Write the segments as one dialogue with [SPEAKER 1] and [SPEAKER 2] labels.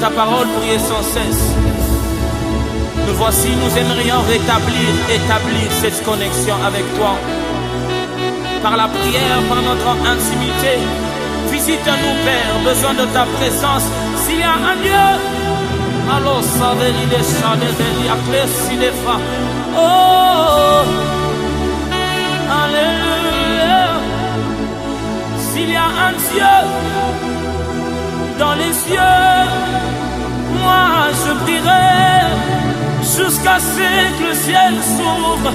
[SPEAKER 1] ta parole, prier sans cesse. Nous voici, nous aimerions établir cette connexion avec toi. Par la prière, par notre intimité. Visite-nous, Père, besoin de ta présence. S'il y a un Dieu, alors ça va l'idée, ça devient des fois. Oh, alléluia. S'il y a un Dieu dans les cieux, moi je prierai jusqu'à ce que le ciel s'ouvre.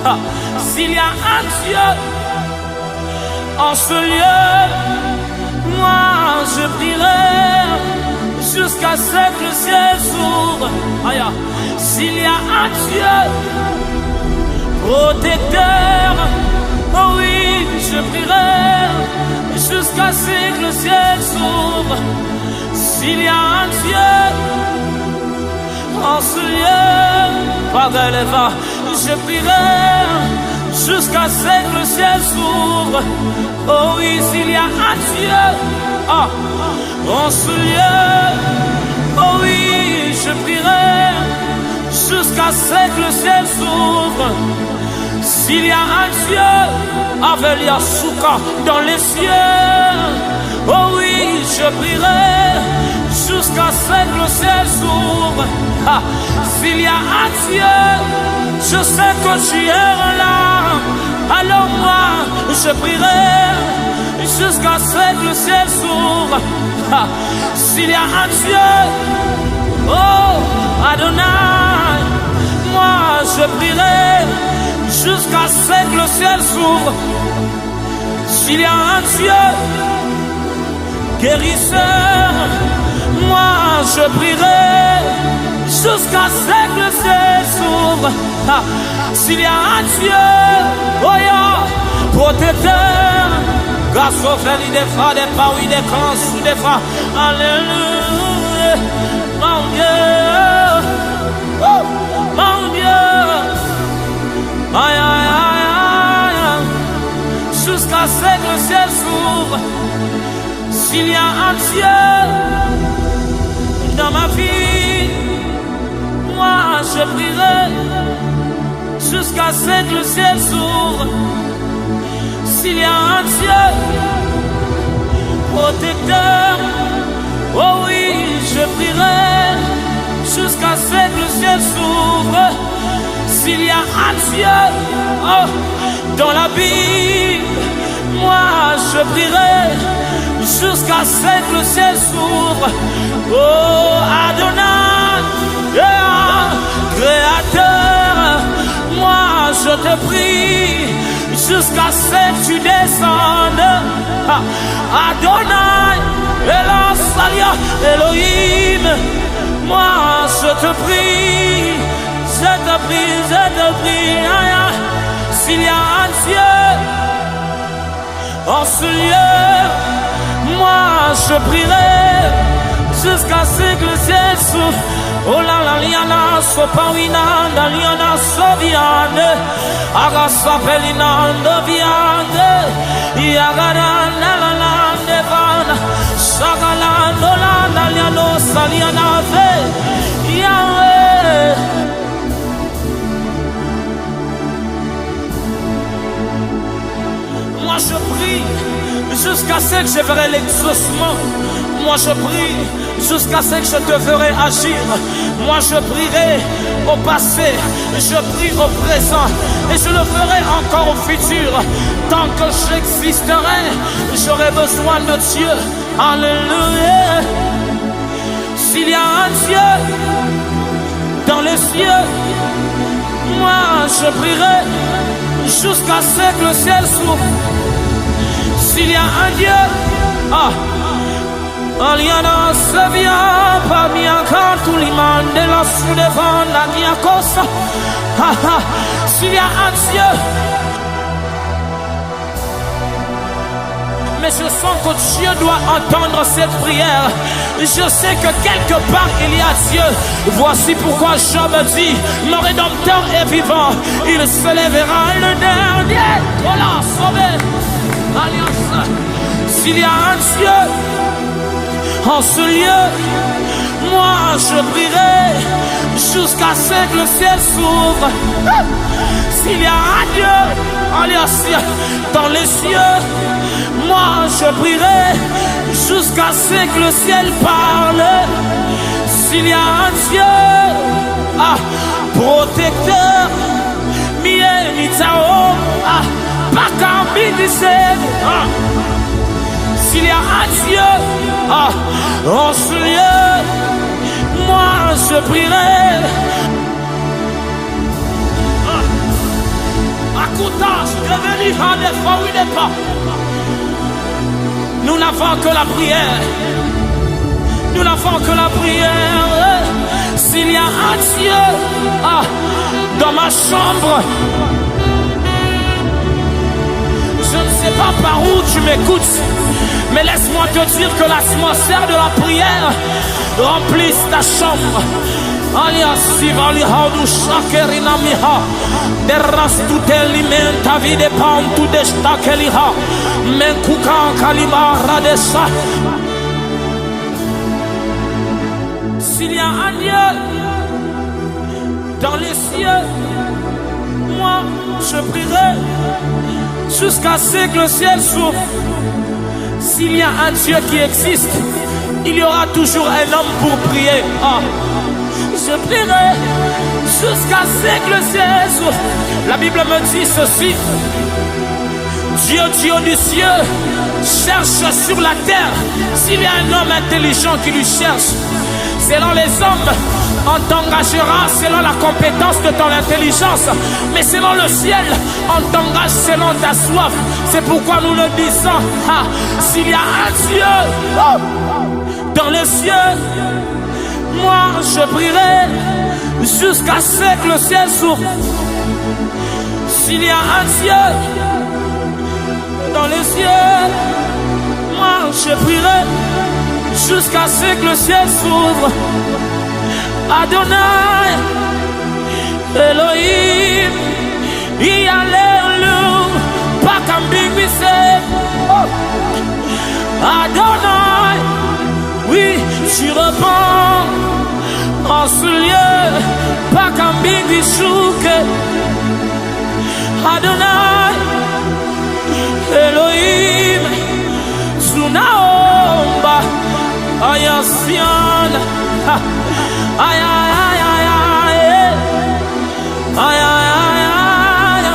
[SPEAKER 1] Ah, s'il y a un Dieu en ce lieu, moi je prierai jusqu'à ce que le ciel s'ouvre. S'il y a un Dieu protecteur, oh oui, je prierai jusqu'à ce que le ciel s'ouvre. S'il y a un Dieu en ce lieu, Padre Leva, je prierai jusqu'à ce que le ciel s'ouvre. Oh oui, s'il y a un Dieu en ce lieu, oh oui, je prierai jusqu'à ce que le ciel s'ouvre. S'il y a un Dieu, Avelia Souka, dans les cieux, oh oui, je prierai jusqu'à ce que le ciel s'ouvre. S'il y a un Dieu, je sais que tu es là, alors moi, je prierai jusqu'à ce que le ciel s'ouvre. S'il y a un Dieu, oh Adonai, moi je prierai jusqu'à ce que le ciel s'ouvre. S'il y a un Dieu guérisseur, moi je prierai jusqu'à ce que le ciel s'ouvre. S'il y a un Dieu, oh yeah, protecteur, grâce au fait des fois, des pas, oui, des camps, sous des fois, alléluia, mon Dieu, oh, mon Dieu, aïe, aïe, aïe, aïe, jusqu'à ce que le ciel s'ouvre. S'il y a un Dieu dans ma vie, moi je prierai jusqu'à ce que le ciel s'ouvre. S'il y a un Dieu protecteur, oh oui, je prierai jusqu'à ce que le ciel s'ouvre. S'il y a un Dieu dans la Bible, moi je prierai jusqu'à ce que le ciel s'ouvre. Oh Adonai, Créateur, moi je te prie jusqu'à ce que tu descendes. Adonai, Elasalia, Elohim, moi je te prie, je te prie, je te prie. S'il y a un Dieu en ce lieu, moi je prierai jusqu'à ce que le ciel s'ouvre. Oh la la liana sopawina da liana soviane agasa pelina do viande yagara la la la devana sagala do la liano saliana ve Yahweh. Moi je prie jusqu'à ce que je verrai l'exaucement. Moi je prie jusqu'à ce que je te ferai agir. Moi je prierai au passé, je prie au présent et je le ferai encore au futur. Tant que j'existerai, j'aurai besoin de Dieu. Alléluia. S'il y a un Dieu dans les cieux, moi je prierai jusqu'à ce que le ciel s'ouvre. S'il y a un Dieu, Aliana se vient parmi un tout l'imam de la soudevant la diacosa. S'il y a un Dieu, mais je sens que Dieu doit entendre cette prière. Je sais que quelque part il y a Dieu. Voici pourquoi Job dit: mon Rédempteur est vivant, il se lèvera le dernier. Voilà, sauvé. Alliance. S'il y a un Dieu en ce lieu, moi je prierai jusqu'à ce que le ciel s'ouvre. S'il y a un Dieu, alléluia, dans les cieux, moi je prierai jusqu'à ce que le ciel parle. S'il y a un Dieu, protecteur, s'il y a un Dieu, en ce lieu, moi je prierai. Nous n'avons que la prière. Nous n'avons que la prière. S'il y a un Dieu dans ma chambre, je ne sais pas par où tu m'écoutes, mais laisse-moi te dire que l'atmosphère de la prière remplisse ta chambre. Alias Sivali Haudu Shakerina Miha, Derras tutelimenta vide pantu destakeliha, Menkukan Kalima Radesa. S'il y a un Dieu dans les cieux, moi je prierai jusqu'à ce que le ciel s'ouvre. S'il y a un Dieu qui existe, il y aura toujours un homme pour prier. Je prierai jusqu'à ce que le ciel s'ouvre. La Bible me dit ceci: Dieu, Dieu du ciel, cherche sur la terre s'il y a un homme intelligent qui lui cherche. Selon les hommes, on t'engagera selon la compétence de ton intelligence, mais selon le ciel, on t'engage selon ta soif. C'est pourquoi nous le disons, s'il y a un Dieu dans les cieux, moi je prierai jusqu'à ce que le ciel s'ouvre. S'il y a un Dieu dans les cieux, moi je prierai jusqu'à ce que le ciel s'ouvre. Adonai, Elohim, Yalelu, Pakambingwise. Adonai, oui, tu réponds en ce lieu, Pakambingwishuke. Adonai, Elohim, Sunaomba, Ayasian. Ay, ay, ay, ay, ay, ay, ay, ay, ay.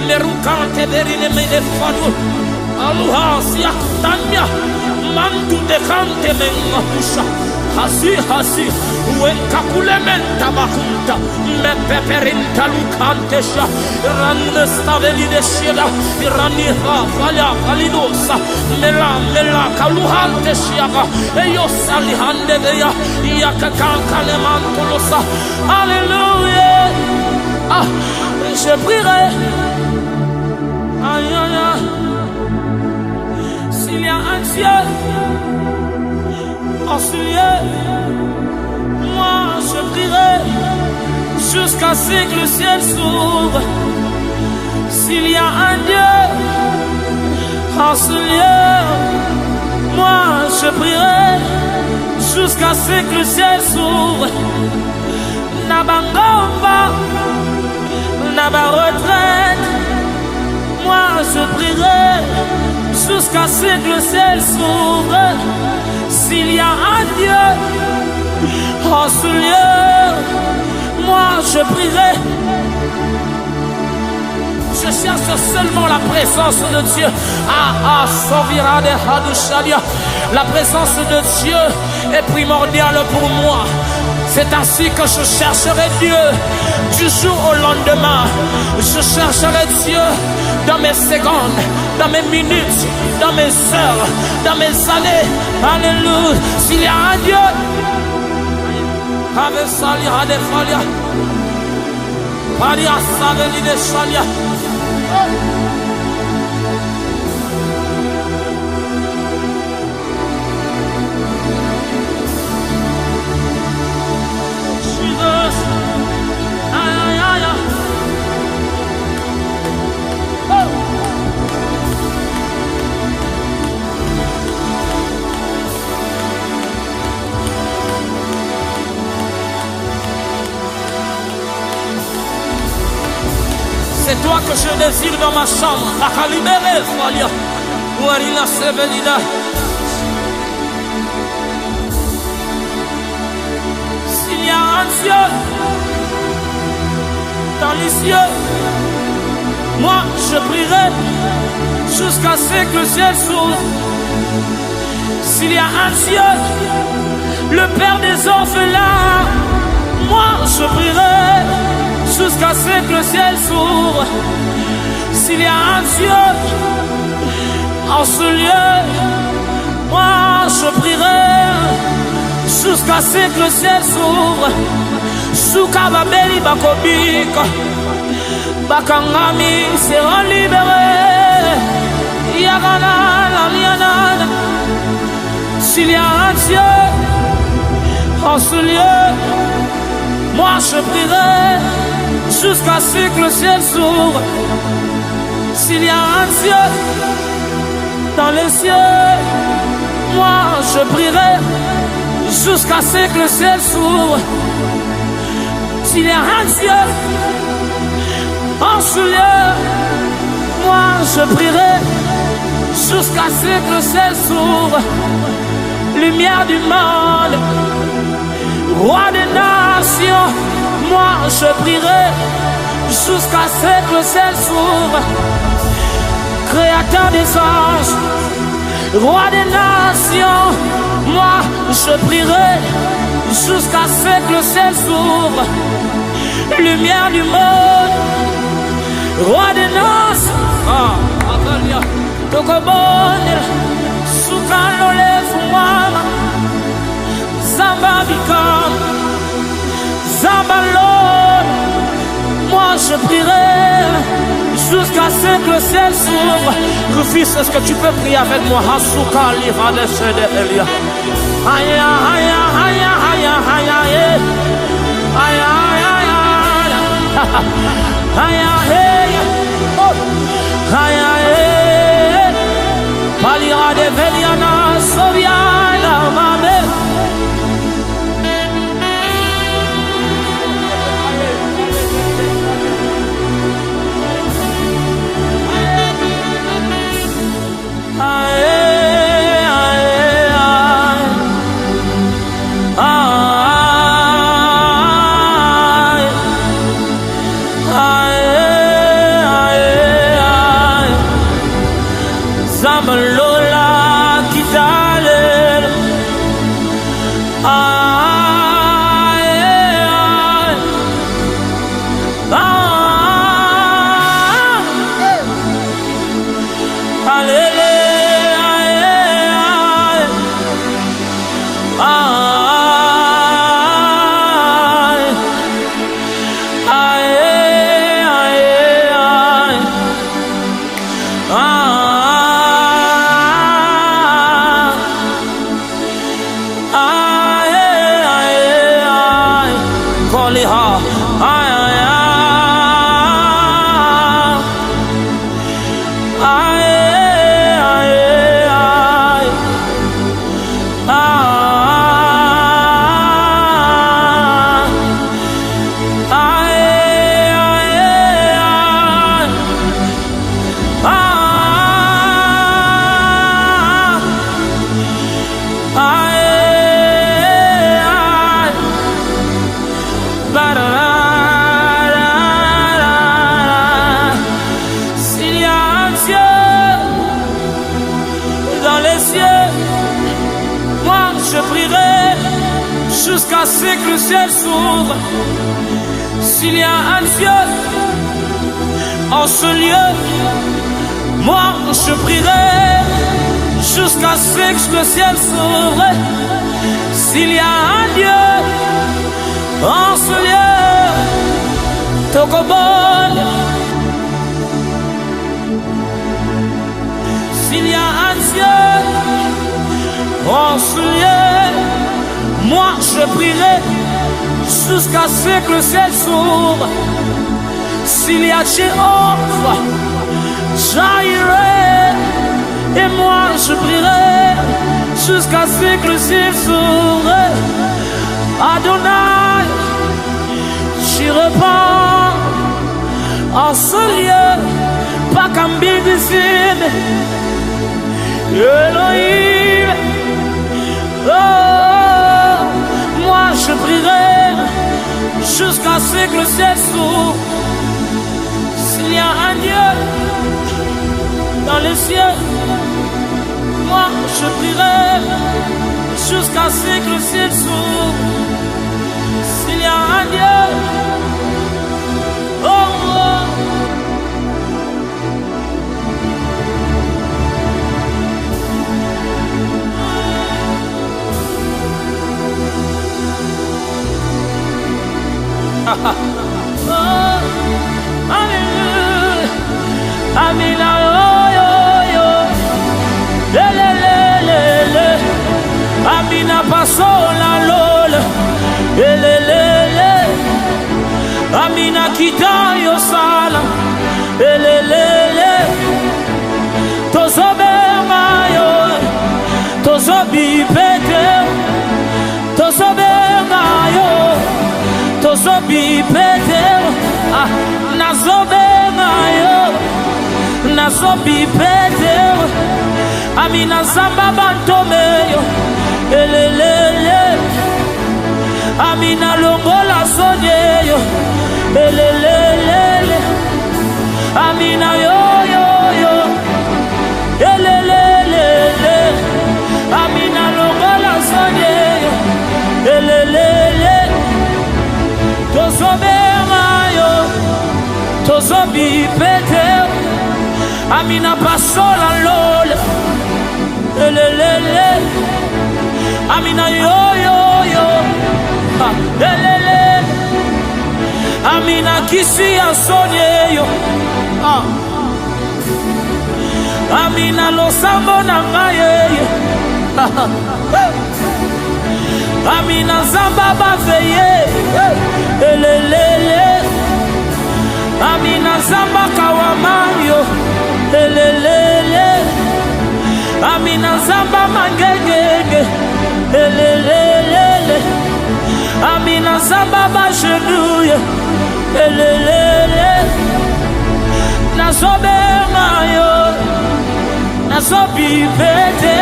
[SPEAKER 1] Merukante verine mene fadu aluha siya tanya mandu de kante menga pusha hasi hasi wen kakule menta bakunta me peperinta lukante sha ranne staveli de shida rani ha fala alidosa mela kaluhante shiaga eyo sali hande de ya kankane mantolosa. Alléluia. Je prierai. Aïe, aïe, aïe. S'il y a un Dieu en ce lieu, moi je prierai jusqu'à ce que le ciel s'ouvre. S'il y a un Dieu en ce lieu, moi je prierai jusqu'à ce que le ciel s'ouvre. Nabangomba, Naba retraite, moi je prierai jusqu'à ce que le ciel s'ouvre. S'il y a un Dieu en ce lieu, moi je prierai. Je cherche seulement la présence de Dieu. La présence de Dieu est primordiale pour moi. C'est ainsi que je chercherai Dieu du jour au lendemain. Je chercherai Dieu dans mes secondes, dans mes minutes, dans mes heures, dans mes années. Alléluia. S'il y a un Dieu, avec Salia, avec Falia, Paria Saveli de Salia, C'est toi que je désire dans ma chambre. S'il y a un Dieu dans les cieux, moi je prierai jusqu'à ce que le ciel s'ouvre. S'il y a un Dieu, le Père des orphelins, moi je prierai jusqu'à ce que le ciel s'ouvre. S'il y a un Dieu en ce lieu, moi je prierai jusqu'à ce que le ciel s'ouvre. Souka babeli bakobika, bakangami seront libérés. Yagana la lianana. S'il y a un Dieu en ce lieu, moi je prierai jusqu'à ce que le ciel s'ouvre. S'il y a un Dieu dans les cieux, moi je prierai jusqu'à ce que le ciel s'ouvre. S'il y a un Dieu en ce lieu, moi je prierai jusqu'à ce que le ciel s'ouvre. Lumière du monde, roi des nations, moi je prierai jusqu'à ce que le ciel s'ouvre. Créateur des anges, roi des nations, moi je prierai jusqu'à ce que le ciel s'ouvre. Lumière du monde, roi des nations, Tokobone, Soukalole Fumama, Zambabikam, Zambalon, moi je prierai jusqu'à ce que le ciel s'ouvre. Rufus, est-ce que tu peux prier avec moi? Hasuka liva de Sede Elia. Aya, aya, aya, aya, aya, aya, aya, aya, aya, aya, Palira de Veliana, Soviana, Mame. Zamalola Kitale, jusqu'à ce que le ciel s'ouvre. S'il y a un Dieu en ce lieu, moi je prierai jusqu'à ce que le ciel s'ouvre. S'il y a un Dieu en ce lieu, Tokobone, cieux, en ce lieu, moi je prierai jusqu'à ce que le ciel s'ouvre. S'il y a Jéhovah, j'aillerai, et moi je prierai jusqu'à ce que le ciel s'ouvre. Adonai, j'y repars en ce lieu, pas comme Bidissime, Elohim. Oh, moi je prierai jusqu'à ce que le ciel s'ouvre. S'il y a un Dieu dans les cieux, moi je prierai jusqu'à ce que le ciel s'ouvre. S'il y a un Dieu, oh, oh. Oh, Alléluia, Amina, oh, yo, yo, le, le, le, le, le. Amina passo la lol, le, le, le, le. Amina kita yo sala, le, le, le, le. Tozobe mayo, tozobi pete, tozobe mayo, tozobi pete, ah, nazobe mayo, nazobi pete. Amina zamba bantomeyo, elelele. Amina longola sonyeyo, elelele. Amina yo yo yo, elelele. Amina longola sonyeyo, elelele. Tozobe mayo, tozobi pete. Amina pasola lole, elelele. Amina yo yo yo, elele. Amina kisi ya sonye yo, Amina losambo na ngaye yo, Amina zamba baveye, elelele. Amina zamba kawamayo, elelele. Amina zamba mangegege, elelele. Amina zamba bajenouye, elelele. Nazobe mayo, nazobi pete,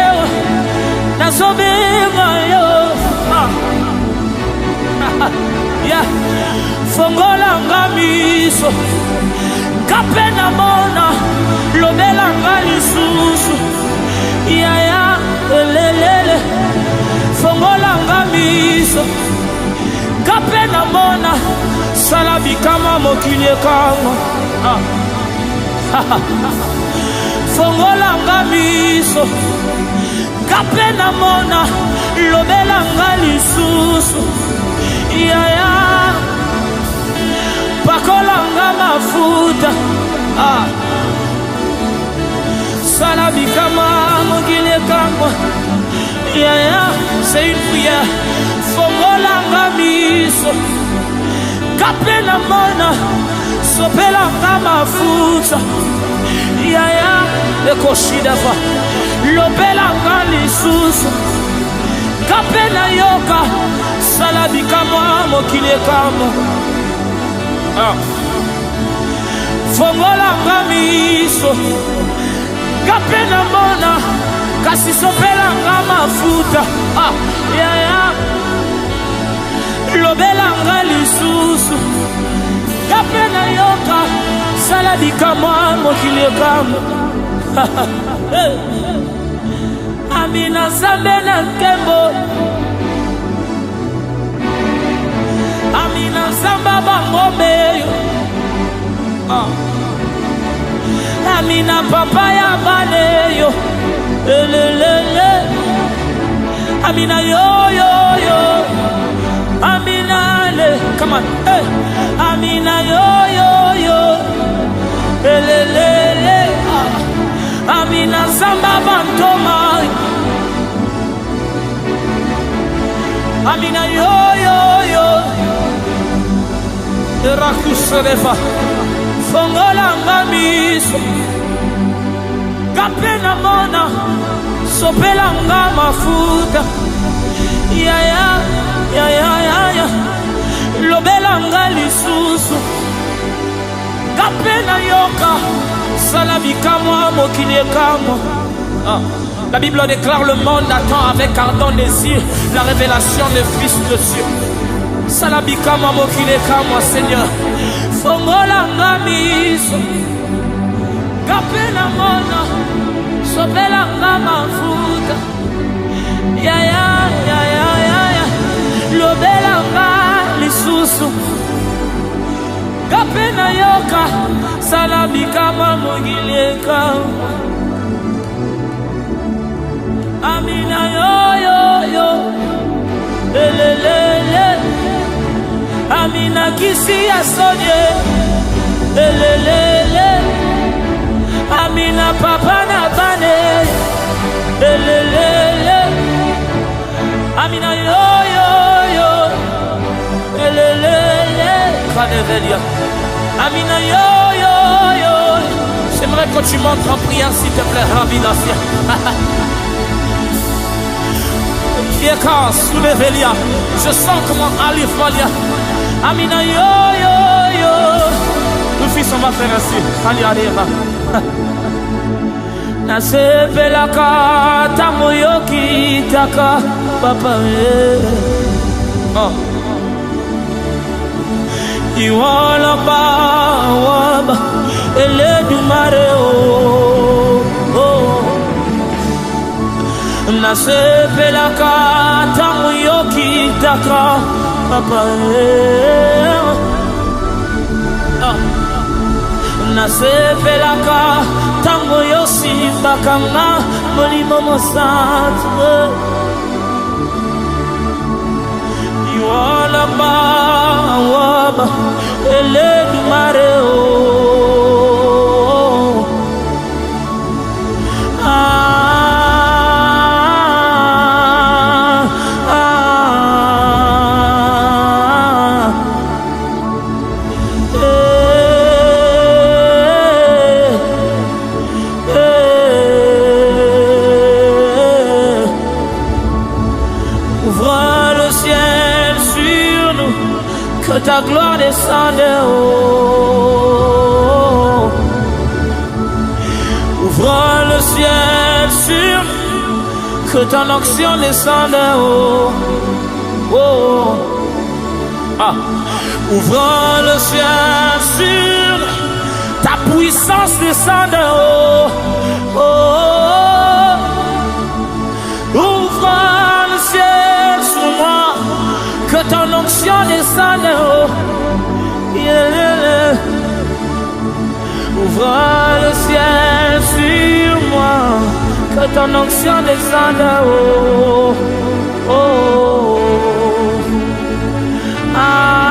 [SPEAKER 1] nazobe mayo. Yeah. Fongola ngamiso, kapena mona, lobela ngalisusu. Ya ya, elelele. Fongola ngamiso, kapena mona, salabi kama mokile kama. Fongola ngamiso, kapena mona, lobela ngalisusu. Ya ya, pakola ngamafuta, salabi kama mokile kama. Ya ya, c'est une prière. Fongola ngamiso, kapena mona, sopela ngamafuta. Ya ya, ekoshida fa, lobela ngalisusu. Kapena yoka, salabi kama mokile kama. Fongola ngamiso, kapena mona, kasi sopela ngamafuta. Ya ya, lobela ngalisusu. Kapena yoka, salabi kama mokile kama. Amina zambe na nkembo, Amina zamba bangombe yo, Amina papa ya bale yo, elelele. Amina yo yo yo, Amina le, come on, hey. Amina yo yo yo, elelele. Amina zamba bantoma Amina yo yo yo. Rakuseleva. Fongola ngamiso. Kapena mona. Sopela ngama futa. Ya ya ya ya ya ya. Lobela ngali susu. Kapena yoka. Salabika moi mokile kamo. La Bible déclare le monde attend avec ardent désir la révélation des fils de Dieu. Salabika moi mokile kamo Seigneur. Fongola ngamiso. Kapena mona. Sopela ngama futa. Ya ya ya ya ya ya. Lobela ngali susu. Kapena yoka. Salabika moi mokile kamo. Amina yo yo yo. Elelele. Amina kisi ya sonye. Elelele. Amina papa na bane. Elelele. Amina yo yo yo. Elelele. Kanevelia. Amina yo yo yo. J'aimerais que tu montres en prière s'il te plaît. Rabbi Nassia. Je sens comment Ali Falia. Amina yo yo yo. Le fils on va faire ainsi. Ali arriva. Nasepelaka tamoyoki taka papa. Oh. Iwala ba waba ele dumare oh. Nasepelaka tamoyoki taka papa. Nasepelaka tamoyosi bakanga molimo mosantu. Iwala ba waba ele dumare oh. Ta gloire descende oh. Ouvre le ciel sur que ton onction descende oh. Oh. Ah. Ouvre le ciel sur ta puissance descende oh. Oh. Ouvre le ciel sur moi. Que ton onction descende oh. Yeah. Ouvre le ciel sur moi. Que ton onction descende oh. Oh. Ah.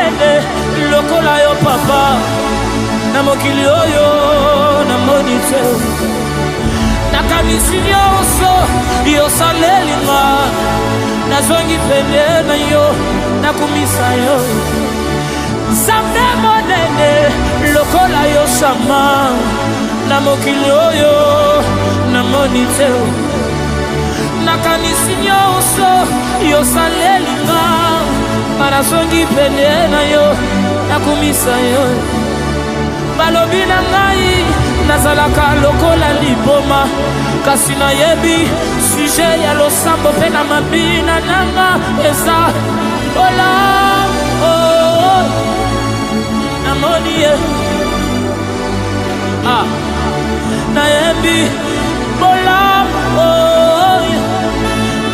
[SPEAKER 1] monene lokola yo papa na mokili oyo na monite nakanisi nyonso yosalelinga nazongi pene na yo nakumisa yo Nzambe monene lokola yo sama na mokili oyo na monite nakanisi nyonso yosalelinga nazongi pene na yo nakumisa yo balobi na ngai nazalaka lokola liboma kasi nayebi suje ya losambo mpe na mabina nanga eza olambo namoni ye nayebi olambo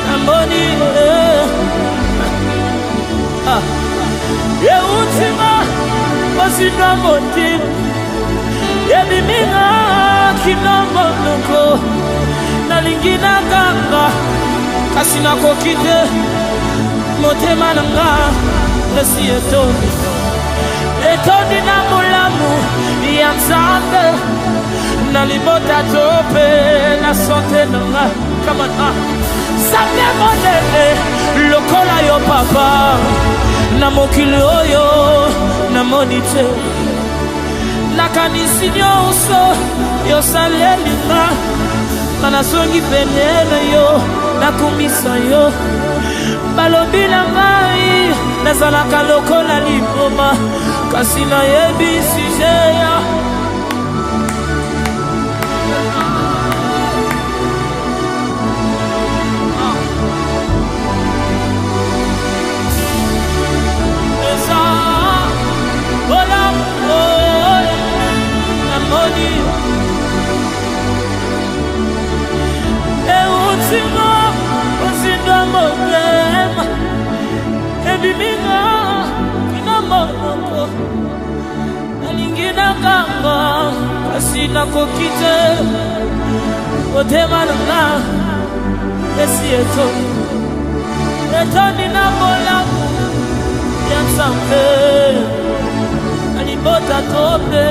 [SPEAKER 1] namoni yeutima osinwa motima yebiminga kinomonoko nalingi naganga kasi nakoki te motema nanga esi etondi na molamu ya Nzambe na libota to mpe na sante nanga kamana Nzambe monene lokola yo papa na mokili oyo namoni te nakanisi nyonso yosalelinga nazongi pene na yo nakumisa yo balobi na ngai nazalaka lokola liboma kasi nayebi suje ya ebiminga inamonoko nalingi naganga kasi nakoki te motema nanga esi etondi na molamu ya Nzambe na libota to mpe